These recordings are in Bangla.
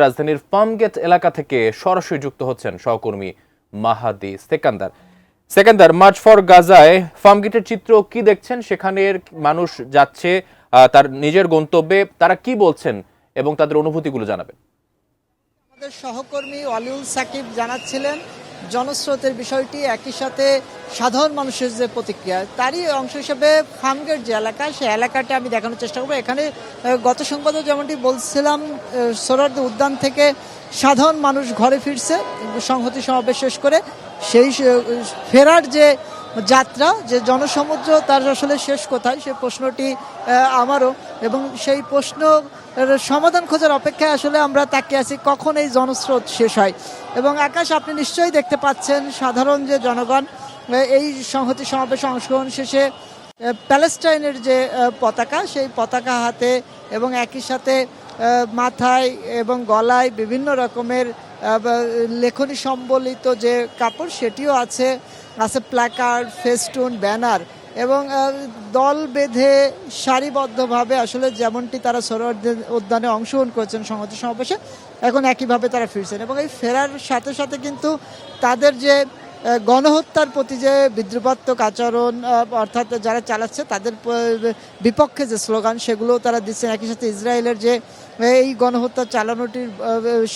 রাজধানীর ফার্মগেট এলাকা থেকে সরাসরি যুক্ত হচ্ছেন সহকর্মী মাহাদি সেকান্দার। মার্চ ফর গাজায় ফার্মগেটের চিত্র কি দেখছেন? সেখানের মানুষ যাচ্ছে তার নিজের গন্তব্যে, তারা কি বলছেন এবং তাদের অনুভূতিগুলো জানাবেন। আমাদের সহকর্মী ওয়ালিউল সাকিব জানাচ্ছিলেন জনস্রোতের বিষয়টি, একই সাথে সাধারণ মানুষের যে প্রতিক্রিয়া তারই অংশ হিসেবে ফার্মগেট যে এলাকা, সেই এলাকাটা আমি দেখানোর চেষ্টা করবো। এখানে গত সংবাদে যেমনটি বলছিলাম, সোহরাওয়ার্দী উদ্যান থেকে সাধারণ মানুষ ঘরে ফিরছে সংহতি সমাবেশ শেষ করে। সেই ফেরার যে যাত্রা, যে জনসমুদ্র, তার আসলে শেষ কোথায়, সেই প্রশ্নটি আমারও, এবং সেই প্রশ্ন সমাধান খোঁজার অপেক্ষায় আসলে আমরা তাকিয়ে আছি কখন এই জনস্রোত শেষ হয়। এবং আকাশ, আপনি নিশ্চয়ই দেখতে পাচ্ছেন সাধারণ যে জনগণ এই সংহতি সমাবেশে অংশগ্রহণ শেষে প্যালেস্টাইনের যে পতাকা, সেই পতাকা হাতে এবং একই সাথে মাথায় এবং গলায় বিভিন্ন রকমের লেখনী সম্বলিত যে কাপড়, সেটিও আছে প্ল্যাকার্ড, ফেস্টুন, ব্যানার, এবং দল বেঁধে সারিবদ্ধভাবে আসলে যেমনটি তারা সোহরাওয়ার্দী উদ্যানে অংশগ্রহণ করেছেন সংহতি সমাবেশে, এখন একইভাবে তারা ফিরছেন। এবং এই ফেরার সাথে সাথে কিন্তু তাদের যে গণহত্যার প্রতি যে বিদ্রুপাত্মক আচরণ, অর্থাৎ যারা চালাচ্ছে তাদের বিপক্ষে যে স্লোগান, সেগুলোও তারা দিচ্ছেন। একই সাথে ইসরায়েলের যে এই গণহত্যা চালানোটির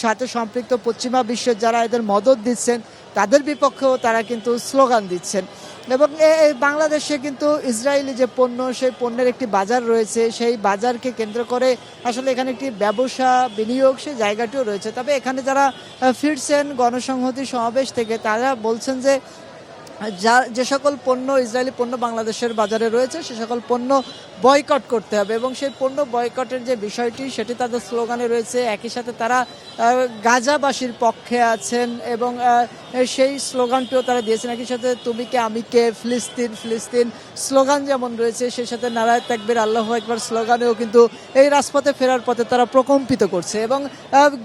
সাথে সম্পৃক্ত পশ্চিমা বিশ্বের যারা এদের মদত দিচ্ছেন, তাদের বিপক্ষেও তারা কিন্তু স্লোগান দিচ্ছেন। এবং বাংলাদেশে কিন্তু ইসরায়েলি যে পণ্য, সেই পণ্যের একটি বাজার রয়েছে, সেই বাজারকে কেন্দ্র করে আসলে এখানে একটি ব্যবসা বিনিয়োগ, সেই জায়গাটিও রয়েছে। তবে এখানে যারা ফিরছেন গণসংহতি সমাবেশ থেকে, তারা বলছেন যে যে সকল পণ্য, ইসরায়েলি পণ্য বাংলাদেশের বাজারে রয়েছে, সে সকল পণ্য বয়কট করতে হবে, এবং সেই পণ্য বয়কটের যে বিষয়টি, সেটি তাদের স্লোগানে রয়েছে। একই সাথে তারা গাজাবাসীর পক্ষে আছেন এবং সেই স্লোগানটিও তারা দিয়েছেন। একই সাথে তুমি কে আমি কে, ফিলিস্তিন ফিলিস্তিন স্লোগান যেমন রয়েছে, সেই সাথে নারায়ে তাকবীর, আল্লাহু আকবার স্লোগানেও কিন্তু এই রাজপথে ফেরার পথে তারা প্রকম্পিত করছে। এবং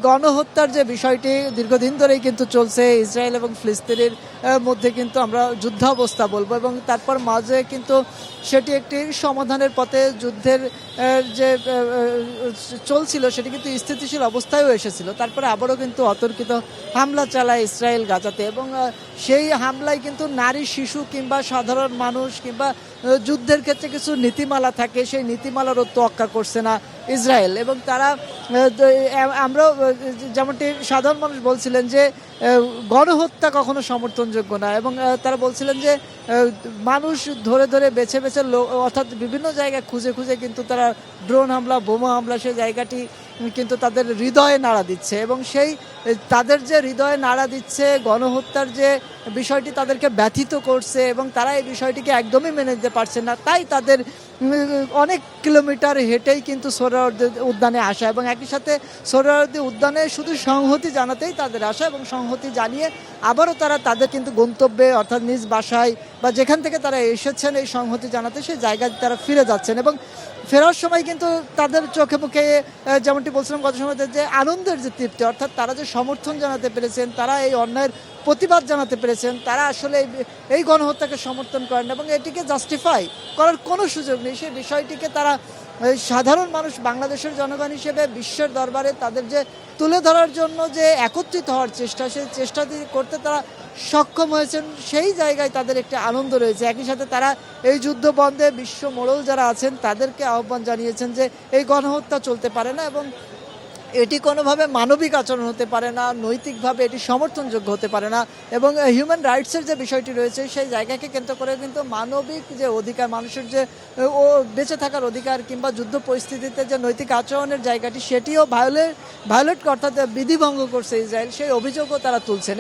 গণহত্যার যে বিষয়টি দীর্ঘদিন ধরেই কিন্তু চলছে ইসরায়েল এবং ফিলিস্তিনের মধ্যে, কিন্তু আমরা যুদ্ধাবস্থা বলবো, এবং তারপর মাঝে কিন্তু সেটি একটি সমাধানের পথে, যুদ্ধের যে চলছিল সেটি কিন্তু স্থিতিশীল অবস্থায়ও এসেছিল। তারপরে আবারও কিন্তু অতর্কিত হামলা চালায় ইসরায়েল গাজাতে, এবং সেই হামলায় কিন্তু নারী, শিশু কিংবা সাধারণ মানুষ কিংবা যুদ্ধের ক্ষেত্রে কিছু নীতিমালা থাকে, সেই নীতিমালারও তোয়াক্কা করছে না ইসরায়েল। এবং তারা, আমরাও যেমনটি সাধারণ মানুষ বলছিলেন যে গণহত্যা কখনো সমর্থনযোগ্য না, এবং তারা বলছিলেন যে মানুষ ধরে ধরে বেছে বেছে, অর্থাৎ বিভিন্ন জায়গায় খুঁজে খুঁজে কিন্তু তারা ড্রোন হামলা, বোমা হামলা, সেই জায়গাটি কিন্তু তাদের হৃদয়ে নাড়া দিচ্ছে। এবং সেই তাদের যে হৃদয়ে নাড়া দিচ্ছে, গণহত্যার যে বিষয়টি তাদেরকে ব্যথিত করছে, এবং তারা এই বিষয়টিকে একদমই মেনে নিতে পারছে না। তাই তাদের অনেক কিলোমিটার হেঁটেই কিন্তু সোহরাওয়ার্দী উদ্যানে আসা, এবং একই সাথে সোহরাওয়ার্দী উদ্যানে শুধু সংহতি জানাতেই তাদের আসা, এবং সংহতি জানিয়ে আবারও তারা তাদের কিন্তু গন্তব্যে, অর্থাৎ নিজ বাসায় বা যেখান থেকে তারা এসেছেন এই সংহতি জানাতে, সেই জায়গায় তারা ফিরে যাচ্ছেন। এবং ফেরার সময় কিন্তু তাদের চোখে মুখে, যেমনটি বলছিলাম গত সময়, যে আনন্দের যে তৃপ্তি, অর্থাৎ তারা যে সমর্থন জানাতে পেরেছেন, তারা এই অন্যায়ের প্রতিবাদ জানাতে পেরেছেন, তারা আসলে এই গণহত্যাকে সমর্থন করেন এবং এটিকে জাস্টিফাই করার কোনো সুযোগ নেই। সেই বিষয়টিকে তারা সাধারণ মানুষ, বাংলাদেশের জনগণ হিসেবে বিশ্বের দরবারে তাদের যে তুলে ধরার জন্য যে একত্রিত হওয়ার চেষ্টা, সেই চেষ্টা করতে তারা সক্ষম হয়েছেন। সেই জায়গায় তাদের একটি আনন্দ রয়েছে। একই সাথে তারা এই যুদ্ধ বন্ধে বিশ্ব মোড়ল যারা আছেন তাদেরকে আহ্বান জানিয়েছেন যে এই গণহত্যা চলতে পারে না, এবং এটি কোনোভাবে মানবিক আচরণ হতে পারে না, নৈতিকভাবে এটি সমর্থনযোগ্য হতে পারে না। এবং হিউম্যান রাইটসের যে বিষয়টি রয়েছে, সেই জায়গাকে কেন্দ্র করে কিন্তু মানবিক যে অধিকার, মানুষের যে বেঁচে থাকার অধিকার কিংবা যুদ্ধ পরিস্থিতিতে যে নৈতিক আচরণের জায়গাটি, সেটিও ভায়োলেট অর্থাৎ বিধিভঙ্গ করছে ইসরায়েল, সেই অভিযোগও তারা তুলছেন।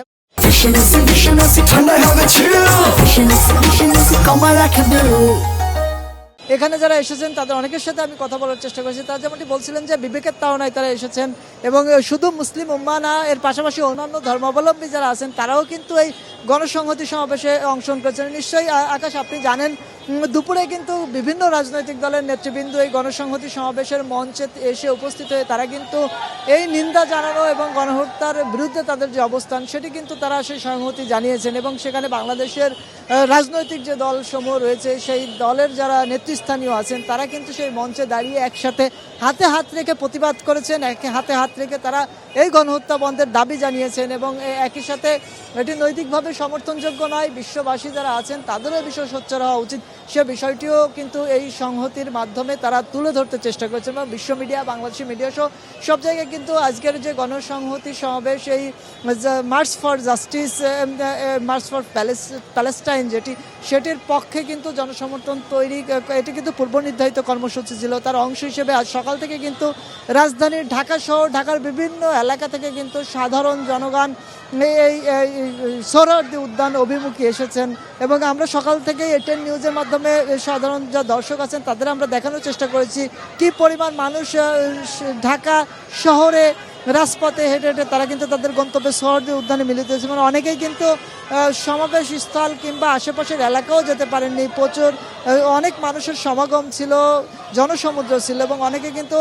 এখানে যারা এসেছেন তাদের অনেকের সাথে আমি কথা বলার চেষ্টা করেছি। তারা যেমনটি বলছিলেন যে বিবেকের তাড়নায় তারা এসেছেন, এবং শুধু মুসলিম উম্মাহ না, এর পাশাপাশি অন্যান্য ধর্মাবলম্বী যারা আছেন তারাও কিন্তু এই গণসংহতি সমাবেশে অংশগ্রহণ করেছেন। নিশ্চয়ই আকাশ, আপনি জানেন দুপুরে কিন্তু বিভিন্ন রাজনৈতিক দলের নেতৃবৃন্দ এই গণসংহতি সমাবেশের মঞ্চে এসে উপস্থিত হয়ে তারা কিন্তু এই নিন্দা জানানো এবং গণহত্যার বিরুদ্ধে তাদের যে অবস্থান সেটি কিন্তু তারা সেই সংহতি জানিয়েছেন এবং সেখানে বাংলাদেশের রাজনৈতিক যে দলসমূহ রয়েছে সেই দলের যারা নেতৃস্থানীয় আছেন তারা কিন্তু সেই মঞ্চে দাঁড়িয়ে একসাথে হাতে হাত রেখে প্রতিবাদ করেছেন, হাতে হাত রেখে তারা এই গণহত্যা বন্ধের দাবি জানিয়েছেন এবং একই সাথে এটি নৈতিকভাবে সমর্থনযোগ্য নয়, বিশ্ববাসী যারা আছেন তাদেরও বিষয় সোচ্চার হওয়া উচিত সে বিষয়টিও কিন্তু এই সংহতির মাধ্যমে তারা তুলে ধরতে চেষ্টা করেছেন এবং বিশ্ব মিডিয়া, বাংলাদেশি মিডিয়া সহ সব জায়গায় কিন্তু আজকের যে গণসংহতি সমাবেশ এই March for justice, March for Palestine সেটির পক্ষে কিন্তু জনসমর্থন তৈরি, এটি কিন্তু পূর্ব নির্ধারিত কর্মসূচি ছিল। তার অংশ হিসেবে আজ সকাল থেকে কিন্তু রাজধানীর ঢাকা শহর, ঢাকার বিভিন্ন এলাকা থেকে কিন্তু সাধারণ জনগণ এই সোহরাওয়ার্দী উদ্যান অভিমুখী এসেছেন এবং আমরা সকাল থেকে এটেন নিউজের মাধ্যমে সাধারণ যা দর্শক আছেন তাদের আমরা দেখানোর চেষ্টা করেছি কি পরিমাণ মানুষ ঢাকা শহরে রাজপথে হেঁটে হেঁটে তারা কিন্তু তাদের গন্তব্যে সোহরাওয়ার্দী উদ্যানে মিলিত হয়েছে। মানে অনেকেই কিন্তু সমাবেশ স্থল কিংবা আশেপাশের এলাকাও যেতে পারেননি, প্রচুর অনেক মানুষের সমাগম ছিল, জনসমুদ্র ছিল এবং অনেকে কিন্তু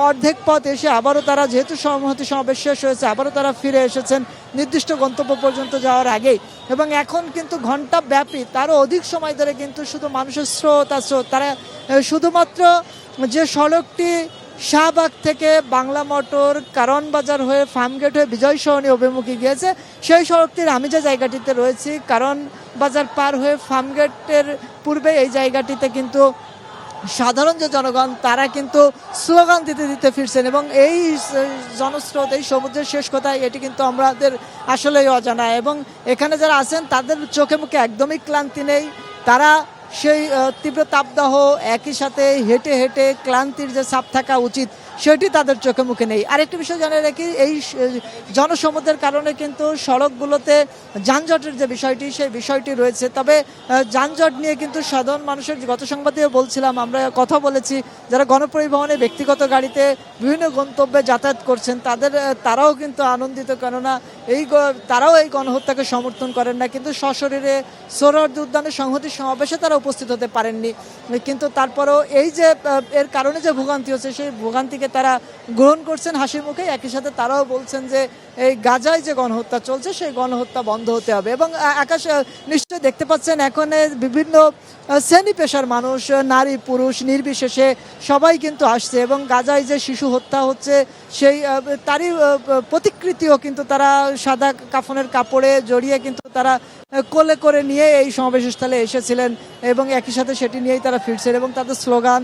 অর্ধেক পথ এসে আবারও তারা যেহেতু সংহতি সমাবেশ শেষ হয়েছে আবারও তারা ফিরে এসেছেন নির্দিষ্ট গন্তব্য পর্যন্ত যাওয়ার আগেই এবং এখন কিন্তু ঘন্টা ব্যাপী তারও অধিক সময় ধরে কিন্তু শুধু মানুষের স্রোত তারা শুধুমাত্র যে সড়কটি শাহবাগ থেকে বাংলা মোটর, কারণ বাজার হয়ে ফার্মগেট হয়ে বিজয় সরণি অভিমুখী গিয়েছে সেই সড়কটির আমি যে জায়গাটিতে রয়েছি কারণ বাজার পার হয়ে ফার্মগেটের পূর্বে এই জায়গাটিতে কিন্তু সাধারণ যে জনগণ তারা কিন্তু স্লোগান দিতে দিতে ফিরছেন এবং এই জনস্রোত, এই সমুদ্রের শেষ কোথায় এটি কিন্তু আমাদের আসলেই অজানা এবং এখানে যারা আছেন তাদের চোখে মুখে একদমই ক্লান্তি নেই, তারা সেই তীব্র তাপদাহ একই সাথে হেঁটে হেঁটে ক্লান্তির যে ছাপ থাকা উচিত সেটি তাদের চোখে মুখে নেই। আরেকটি বিষয় জানিয়ে রাখি, এই জনসমুদ্রের কারণে কিন্তু সড়কগুলোতে যানজটের যে বিষয়টি সেই বিষয়টি রয়েছে, তবে যানজট নিয়ে কিন্তু সাধারণ মানুষের গত সংবাদেও বলছিলাম, আমরা কথা বলেছি যারা গণপরিবহনে ব্যক্তিগত গাড়িতে বিভিন্ন গন্তব্যে যাতায়াত করছেন তারাও কিন্তু আনন্দিত, কেননা তারাও এই গণহত্যাকে সমর্থন করেন না, কিন্তু সশরীরে সোহরাওয়ার্দী উদ্যানের সংহতি সমাবেশে তারা উপস্থিত হতে পারেননি, কিন্তু তারপরেও এই যে এর কারণে যে ভোগান্তি হচ্ছে সেই ভোগান্তিকে তারা গ্রহণ করছেন হাসি মুখে। একই সাথে তারাও বলছেন যে এই গাজায় যে গণহত্যা চলছে সেই গণহত্যা বন্ধ হতে হবে এবং আকাশ নিশ্চয়ই দেখতে পাচ্ছেন এখন বিভিন্ন শ্রেণী পেশার মানুষ, নারী পুরুষ নির্বিশেষে সবাই কিন্তু আসছে এবং গাজায় যে শিশু হত্যা হচ্ছে সেই তারই প্রতিকৃতিও কিন্তু তারা সাদা কাফনের কাপড়ে জড়িয়ে কিন্তু তারা কোলে করে নিয়ে এই সমাবেশস্থলে এসেছিলেন এবং একই সাথে সেটি নিয়েই তারা ফিরছেন এবং তাদের স্লোগান,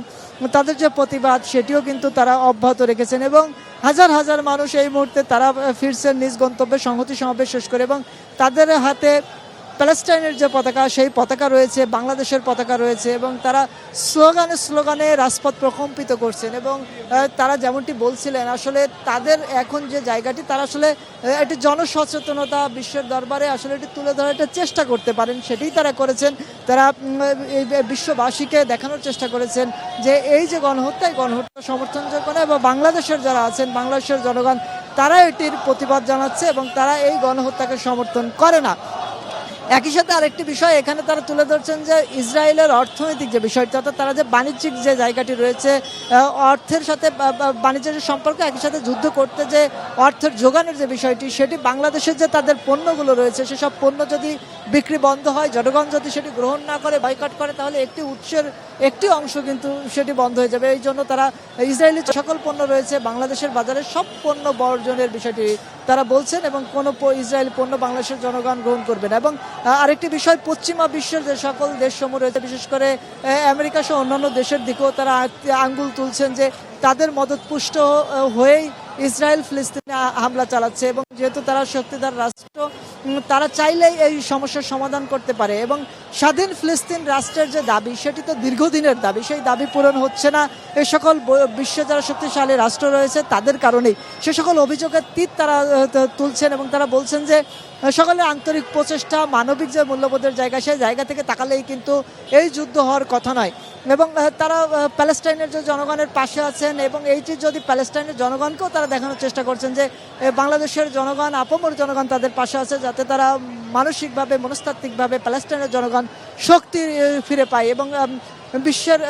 তাদের যে প্রতিবাদ সেটিও কিন্তু তারা অব্যাহত রেখেছেন এবং হাজার হাজার মানুষ এই মুহূর্তে তারা ফিরছেন নিজ গন্তব্যে সংহতি সমাবেশ শেষ করে এবং তাদের হাতে প্যালেস্টাইনের যে পতাকা সেই পতাকা রয়েছে, বাংলাদেশের পতাকা রয়েছে এবং তারা স্লোগানে রাজপথ প্রকম্পিত করছেন এবং তারা যেমনটি বলছিলেন আসলে তাদের এখন যে জায়গাটি তারা আসলে একটি জনসচেতনতা বিশ্বের দরবারে আসলে এটি তুলে ধরার একটা চেষ্টা করতে পারেন, সেটাই তারা করেছেন। তারা এই বিশ্ববাসীকে দেখানোর চেষ্টা করেছেন যে এই যে গণহত্যা সমর্থনযোগ্য নয় এবং বাংলাদেশের যারা আছেন, বাংলাদেশের জনগণ তারা এটির প্রতিবাদ জানাচ্ছে এবং তারা এই গণহত্যাকে সমর্থন করে না। একই সাথে আরেকটি বিষয় এখানে তারা তুলে ধরছেন যে ইসরায়েলের অর্থনৈতিক যে বিষয়টি, অর্থাৎ তারা যে বাণিজ্যিক যে জায়গাটি রয়েছে, অর্থের সাথে বাণিজ্যের সম্পর্ক, একই সাথে যুদ্ধ করতে যে অর্থের যোগানের যে বিষয়টি সেটি বাংলাদেশের যে তাদের পণ্যগুলো রয়েছে সেসব পণ্য যদি বিক্রি বন্ধ হয়, জনগণ যদি সেটি গ্রহণ না করে, বয়কট করে, তাহলে একটি উৎসের একটি অংশ কিন্তু সেটি বন্ধ হয়ে যাবে। এই জন্য তারা ইসরায়েলি সকল পণ্য রয়েছে বাংলাদেশের বাজারে সব পণ্য বর্জনের বিষয়টি তারা বলছেন এবং কোনো ইসরায়েলি পণ্য বাংলাদেশের জনগণ গ্রহণ করবে না। এবং আরেকটি বিষয়, পশ্চিমা বিশ্বের যে সকল দেশসমূহ রয়েছে বিশেষ করে আমেরিকা সহ অন্যান্য দেশের দিকেও তারা আঙ্গুল তুলছেন যে তাদের মদতপুষ্ট হয়েই ইসরায়েল ফিলিস্তিনে হামলা চালাচ্ছে এবং যেহেতু তারা শক্তিধর রাষ্ট্র তারা চাইলেই এই সমস্যার সমাধান করতে পারে এবং স্বাধীন ফিলিস্তিন রাষ্ট্রের যে দাবি সেটি তো দীর্ঘদিনের দাবি, সেই দাবি পূরণ হচ্ছে না এই সকল বিশ্বে যারা শক্তিশালী রাষ্ট্র রয়েছে তাদের কারণেই। সে সকল অভিযোগের তীর তারা তুলছেন এবং তারা বলছেন যে সকলের আন্তরিক প্রচেষ্টা, মানবিক যে মূল্যবোধের জায়গা সেই জায়গা থেকে তাকালেই কিন্তু এই যুদ্ধ হওয়ার কথা নয় এবং তারা প্যালেস্টাইনের যে জনগণের পাশে আছেন এবং এইটি যদি প্যালেস্টাইনের জনগণকেও তারা দেখানোর চেষ্টা করছেন যে বাংলাদেশের জনগণ, আপামর জনগণ তাদের পাশে আছে, যাতে তারা মানসিকভাবে মনস্তাত্ত্বিকভাবে প্যালেস্টাইনের জনগণ শক্তি ফিরে পায় এবং বিশ্বের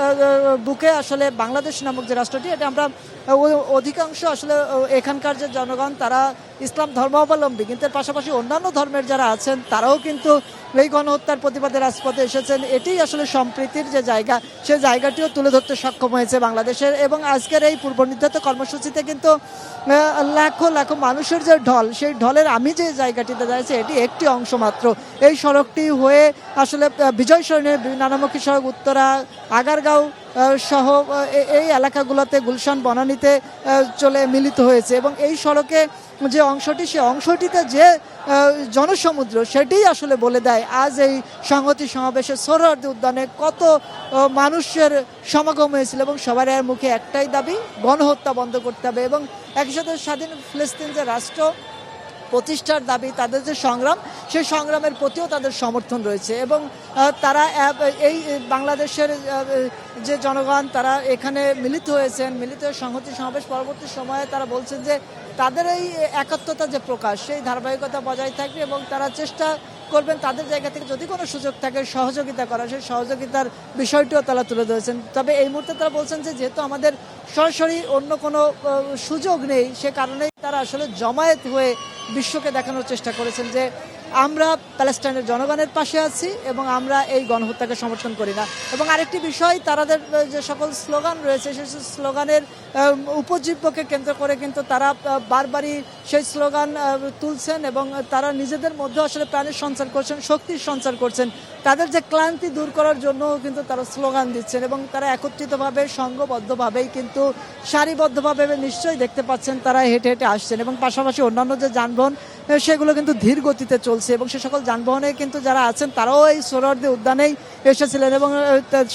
বুকে আসলে বাংলাদেশ নামক যে রাষ্ট্রটি এটা আমরা অধিকাংশ আসলে এখানকার যে জনগণ তারা ইসলাম ধর্মাবলম্বী, কিন্তু এর পাশাপাশি অন্যান্য ধর্মের যারা আছেন তারাও কিন্তু এই গণহত্যার প্রতিবাদে রাজপথে এসেছেন। এটাই আসলে সম্প্রীতির যে জায়গা, সেই জায়গাটিও তুলে ধরতে সক্ষম হয়েছে বাংলাদেশের। এবং আজকের এই পূর্বনির্ধারিত কর্মসূচিতে কিন্তু লাখো লাখো মানুষের যে ঢল, সেই ঢলের আমি যে জায়গাটিতে দাঁড়িয়েছি এটি একটি অংশ মাত্র। এই সড়কটি হয়ে আসলে বিজয় সরণির নানামুখী সড়ক, উত্তরা, আগারগাঁও সহ এই এলাকাগুলোতে, গুলশান, বনানীতে চলে মিলিত হয়েছে। এবং এই সড়কে যে অংশটি, সেই অংশটিতে যে জনসমুদ্র, সেটাই আসলে বলে দেয় আজ এই সংহতি সমাবেশে সোহরাওয়ার্দী উদ্যানে কত মানুষের সমাগম হয়েছিল। এবং সবার এর মুখে একটাই দাবি, গণহত্যা বন্ধ করতে হবে এবং একই সাথে স্বাধীন ফিলিস্তিন যে রাষ্ট্র প্রতিষ্ঠার দাবি, তাদের যে সংগ্রাম, সেই সংগ্রামের প্রতিও তাদের সমর্থন রয়েছে। এবং তারা এই বাংলাদেশের যে জনগণ তারা এখানে মিলিত হয়েছেন, মিলিত হয়ে সংহতি সমাবেশ পরবর্তী সময়ে তারা বলছেন যে তাদের এই একাত্মতা যে প্রকাশ, সেই ধারাবাহিকতা বজায় থাকবে এবং তারা চেষ্টা করবেন তাদের জায়গা থেকে যদি কোনো সুযোগ থাকে সহযোগিতা করা, সেই সহযোগিতার বিষয়টিও তারা তুলে ধরেছেন। তবে এই মুহূর্তে তারা বলছেন যে যেহেতু আমাদের সরাসরি অন্য কোনো সুযোগ নেই, সে কারণেই তারা আসলে জমায়েত হয়ে বিশ্বকে দেখানোর চেষ্টা করেছেন যে আমরা প্যালেস্টাইনের জনগণের পাশে আছি এবং আমরা এই গণহত্যাকে সমর্থন করি না। এবং আরেকটি বিষয়, তাদের যে সকল স্লোগান রয়েছে সেই স্লোগানের উপজীব্যকে কেন্দ্র করে কিন্তু তারা বারবারই সেই স্লোগান তুলছেন এবং তারা নিজেদের মধ্যে আসলে প্রাণের সঞ্চার করছেন, শক্তির সঞ্চার করছেন। তাদের যে ক্লান্তি দূর করার জন্য কিন্তু তারা স্লোগান দিচ্ছেন এবং তারা একত্রিতভাবে, সংঘবদ্ধভাবেই কিন্তু সারিবদ্ধভাবে নিশ্চয়ই দেখতে পাচ্ছেন তারা হেঁটে হেঁটে আসছেন। এবং পাশাপাশি অন্যান্য যে যানবাহন সেগুলো কিন্তু ধীর গতিতে চলছে এবং সে সকল যানবাহনে কিন্তু যারা আছেন তারাও এই সোহরাওয়ার্দী উদ্যানেই এসেছিলেন এবং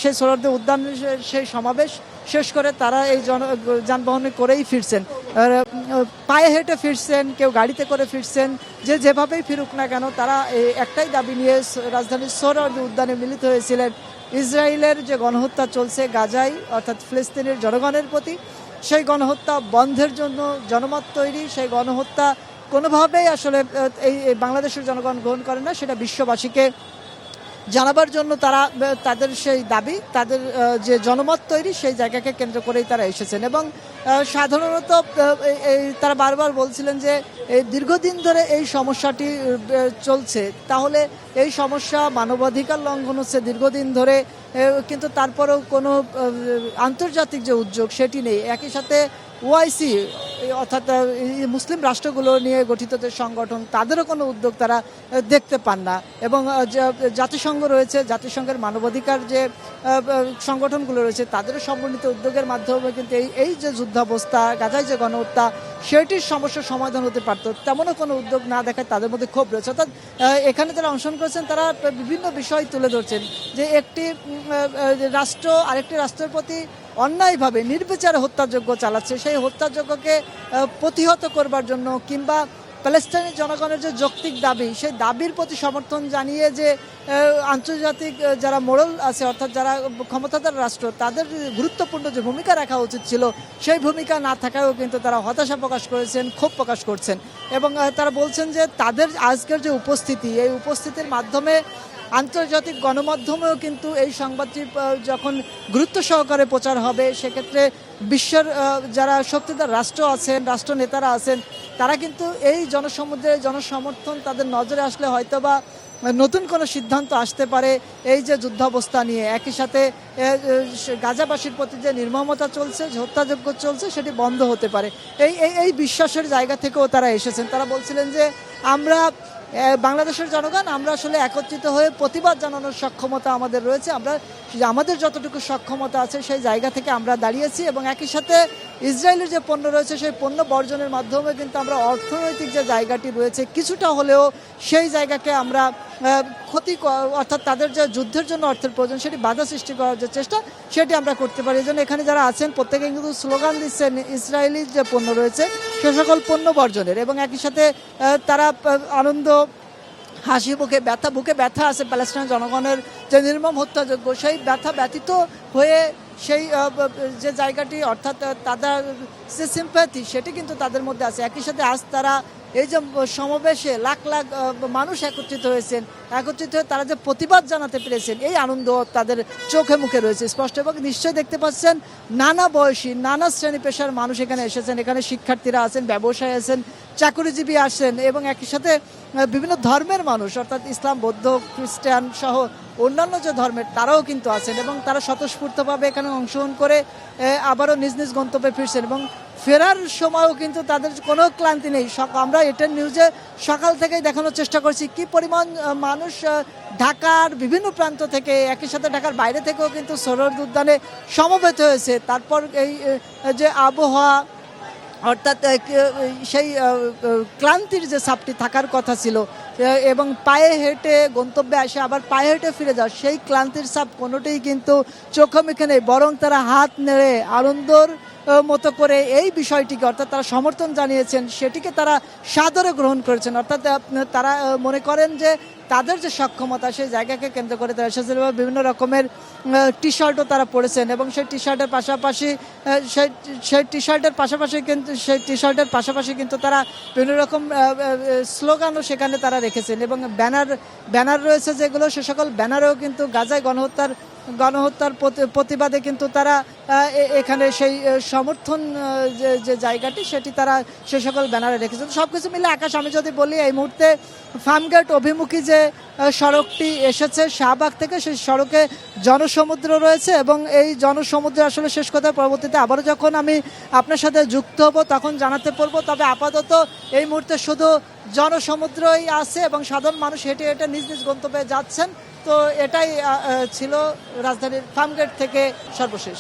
সেই সোহরাওয়ার্দী উদ্যান সেই সমাবেশ শেষ করে তারা এই যানবাহনে করেই ফিরছেন, পায়ে হেঁটে ফিরছেন, কেউ গাড়িতে করে ফিরছেন। যে যেভাবেই ফিরুক না কেন তারা একটাই দাবি নিয়ে রাজধানীর সোহরাওয়ার্দী উদ্যানে মিলিত হয়েছিলেন, ইসরায়েলের যে গণহত্যা চলছে গাজায় অর্থাৎ ফিলিস্তিনের জনগণের প্রতি, সেই গণহত্যা বন্ধের জন্য জনমত তৈরি, সেই গণহত্যা কোনোভাবেই আসলে এই বাংলাদেশের জনগণ গ্রহণ করে না, সেটা বিশ্ববাসীকে জানাবার জন্য তারা তাদের সেই দাবি, তাদের যে জনমত তৈরি, সেই জায়গাকে কেন্দ্র করেই তারা এসেছেন। এবং সাধারণত তারা বারবার বলছিলেন যে এই দীর্ঘদিন ধরে এই সমস্যাটি চলছে, তাহলে এই সমস্যা মানবাধিকার লঙ্ঘন হচ্ছে দীর্ঘদিন ধরে, কিন্তু তারপরেও কোনো আন্তর্জাতিক যে উদ্যোগ সেটি নেই। একই সাথে ওআইসি অর্থাৎ মুসলিম রাষ্ট্রগুলো নিয়ে গঠিত যে সংগঠন, তাদেরও কোনো উদ্যোগ তারা দেখতে পান না। এবং জাতিসংঘ রয়েছে, জাতিসংঘের মানবাধিকার যে সংগঠনগুলো রয়েছে তাদেরও সমন্বিত উদ্যোগের মাধ্যমে কিন্তু এই যে যুদ্ধাবস্থা, গাজায় যে গণহত্যা, সেটির সমস্যার সমাধান হতে পারত, তেমনও কোনো উদ্যোগ না দেখায় তাদের মধ্যে ক্ষোভ রয়েছে। অর্থাৎ এখানে যারা অংশগ্রহণ করেছেন তারা বিভিন্ন বিষয় তুলে ধরছেন যে একটি রাষ্ট্র আরেকটি রাষ্ট্রের প্রতি অন্যায়ভাবে নির্বিচারে হত্যাযজ্ঞ চালাচ্ছে, সেই হত্যাযজ্ঞকে প্রতিহত করবার জন্য কিংবা প্যালেস্টাইনের জনগণের যে যৌক্তিক দাবি, সেই দাবির প্রতি সমর্থন জানিয়ে যে আন্তর্জাতিক যারা মোড়ল আছে অর্থাৎ যারা ক্ষমতাধর রাষ্ট্র, তাদের গুরুত্বপূর্ণ যে ভূমিকা রাখা উচিত ছিল সেই ভূমিকা না থাকায়ও কিন্তু তারা হতাশা প্রকাশ করেছেন, ক্ষোভ প্রকাশ করছেন। এবং তারা বলছেন যে তাদের আজকের যে উপস্থিতি, এই উপস্থিতির মাধ্যমে আন্তর্জাতিক গণমাধ্যমেও কিন্তু এই সংবাদটি যখন গুরুত্ব সহকারে প্রচার হবে, সেক্ষেত্রে বিশ্বের যারা শক্তিধর রাষ্ট্র আছেন, রাষ্ট্রনেতারা আছেন, তারা কিন্তু এই জনসমুদ্রের জনসমর্থন তাদের নজরে আসলে হয়তোবা নতুন কোনো সিদ্ধান্ত আসতে পারে এই যে যুদ্ধাবস্থা নিয়ে। একই সাথে গাজাবাসীর প্রতি যে নির্মমতা চলছে, যে হত্যাযজ্ঞ চলছে, সেটি বন্ধ হতে পারে, এই বিশ্বাসের জায়গা থেকেও তারা এসেছেন। তারা বলছিলেন যে আমরা বাংলাদেশের জনগণ, আমরা আসলে একত্রিত হয়ে প্রতিবাদ জানানোর সক্ষমতা আমাদের রয়েছে, আমরা আমাদের যতটুকু সক্ষমতা আছে সেই জায়গা থেকে আমরা দাঁড়িয়েছি। এবং একই সাথে ইসরায়েলের যে পণ্য রয়েছে সেই পণ্য বর্জনের মাধ্যমে কিন্তু আমরা অর্থনৈতিক যে জায়গাটি রয়েছে কিছুটা হলেও সেই জায়গাকে আমরা অর্থাৎ তাদের যে যুদ্ধের জন্য অর্থের প্রয়োজন সেটি বাধা সৃষ্টি করার যে চেষ্টা, সেটি আমরা করতে পারি। এই জন্য এখানে যারা আছেন প্রত্যেকে কিন্তু স্লোগান দিচ্ছেন ইসরায়েলি যে পণ্য রয়েছে সে সকল পণ্য বর্জনের। এবং একই সাথে তারা আনন্দ, হাসি মুখে, বুকে ব্যথা আছে প্যালেস্টাইন জনগণের যে নির্মম হত্যাযজ্ঞ, সেই ব্যথা ব্যতীত হয়ে সেই যে জায়গাটি অর্থাৎ তাদের যে সিম্প্যাথি সেটি কিন্তু তাদের মধ্যে আছে। একই সাথে আজ তারা এই যে সমাবেশে লাখ লাখ মানুষ একত্রিত হয়েছেন, একত্রিত হয়ে তারা যে প্রতিবাদ জানাতে পেরেছেন, এই আনন্দ তাদের চোখে মুখে রয়েছে স্পষ্ট। এবং নিশ্চয়ই দেখতে পাচ্ছেন নানা বয়সী নানা শ্রেণী পেশার মানুষ এখানে এসেছেন। এখানে শিক্ষার্থীরা আছেন, ব্যবসায়ী আছেন, চাকরিজীবী আসেন এবং একই সাথে বিভিন্ন ধর্মের মানুষ অর্থাৎ ইসলাম, বৌদ্ধ, খ্রিস্টান সহ অন্যান্য যে ধর্মের তারাও কিন্তু আছেন এবং তারা স্বতঃস্ফূর্তভাবে এখানে অংশগ্রহণ করে আবারও নিজ নিজ গন্তব্যে ফিরছেন এবং ফেরার সময়ও কিন্তু তাদের কোনো ক্লান্তি নেই। আমরা এটার নিউজে সকাল থেকেই দেখানোর চেষ্টা করছি কি পরিমাণ মানুষ ঢাকার বিভিন্ন প্রান্ত থেকে, একই সাথে ঢাকার বাইরে থেকেও কিন্তু সোহরাওয়ার্দী উদ্যানে সমবেত হয়েছে। তারপর এই যে আবহাওয়া অর্থাৎ সেই ক্লান্তির যে ছাপটি থাকার কথা ছিল এবং পায়ে হেঁটে গন্তব্যে আসে আবার পায়ে হেঁটে ফিরে যাওয়া, সেই ক্লান্তির ছাপ কোনোটাই কিন্তু চোখে মুখে নেই, বরং তারা হাত নেড়ে আনন্দর মতো করে এই বিষয়টিকে অর্থাৎ তারা সমর্থন জানিয়েছেন, সেটিকে তারা সাদরে গ্রহণ করেছেন। অর্থাৎ তারা মনে করেন যে তাদের যে সক্ষমতা সেই জায়গাকে কেন্দ্র করে তারা এসেছেন এবং বিভিন্ন রকমের টি শার্টও তারা পরেছেন এবং সেই টি শার্টের পাশাপাশি সেই টি শার্টের পাশাপাশি কিন্তু তারা বিভিন্ন রকম স্লোগানও সেখানে তারা রেখেছেন এবং ব্যানার রয়েছে যেগুলো, সে সকল ব্যানারেও কিন্তু গাজায় গণহত্যার প্রতিবাদে কিন্তু তারা এখানে সেই সমর্থন যে জায়গাটি সেটি তারা সে সকল ব্যানারে রেখেছে। সব কিছু মিলে আকাশ, আমি যদি বলি এই মুহূর্তে ফার্মগেট অভিমুখী যে সড়কটি এসেছে শাহবাগ থেকে, সেই সড়কে জনসমুদ্র রয়েছে এবং এই জনসমুদ্র আসলে শেষ কথা পরবর্তীতে আবারও যখন আমি আপনার সাথে যুক্ত হব তখন জানাতে পারবো। তবে আপাতত এই মুহূর্তে শুধু জনসমুদ্রই আছে এবং সাধারণ মানুষ হেঁটে হেঁটে নিজ নিজ গন্তব্যে যাচ্ছেন। তো এটাই ছিল রাজধানীর ফার্মগেট থেকে সর্বশেষ।